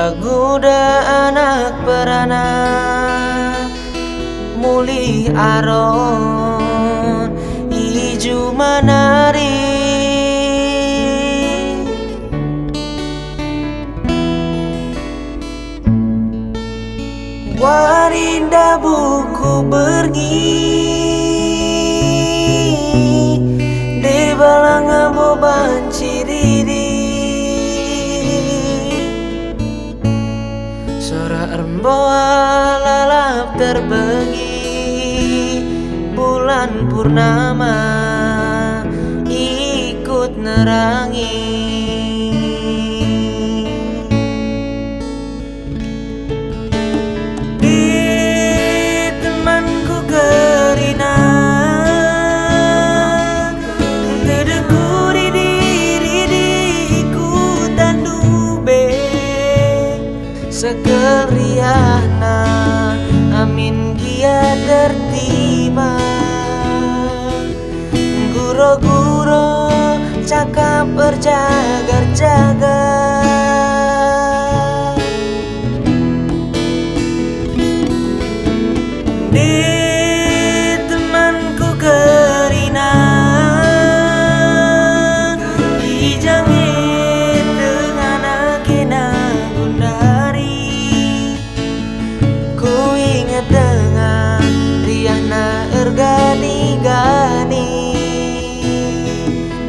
Gaguda anak perana muli aron iju manari warinda buku bergi di balanga boban ciridi sora remboa lalap terbegi bulan purnama ikut nerangi di temanku gerina tedeku di diriku tandube sekeriana amin gia tertima guro-guro cakap berjagar-jagar di temanku gerina dijangit dengan akina gundari ku ingat dengan Riana ergani-gani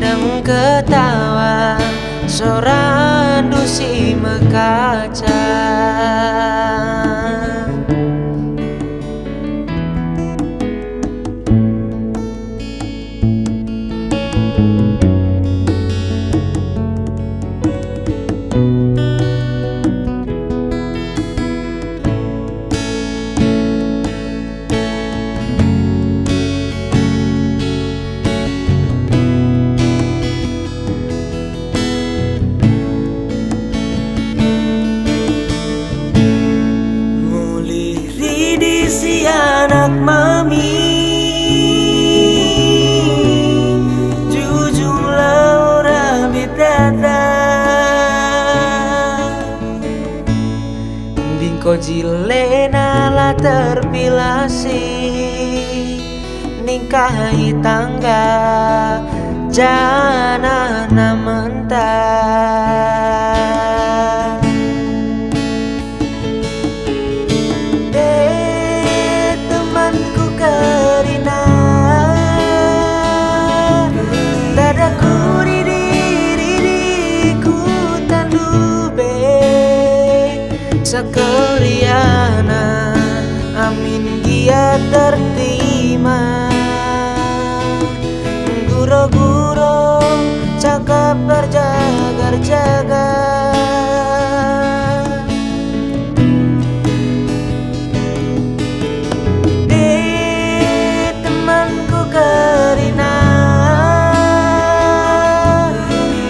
dan ketawa seorang dusi mekaca si anak mami jujung laura bitata bingko jilena la terpilasi ningkahi tangga jana mentah sekeriana amin gia tertima guro-guro cakap berjagar-jagar di temanku gerina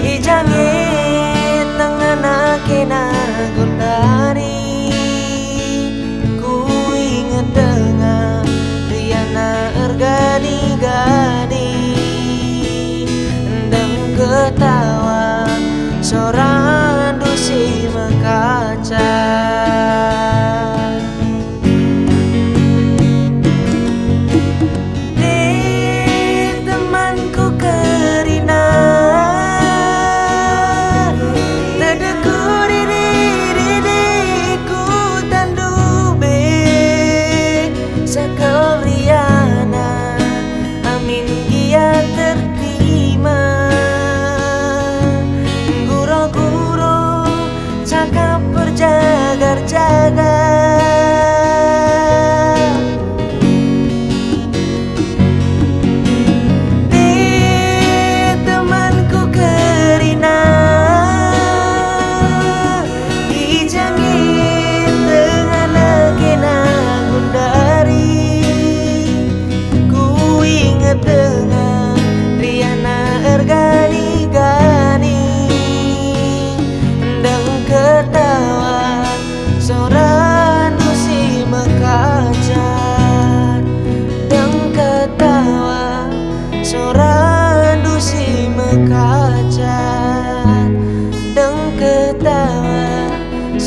ijangit dengan akina gundari dengan Riana ergani-gani dan ketawa seorang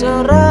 Sora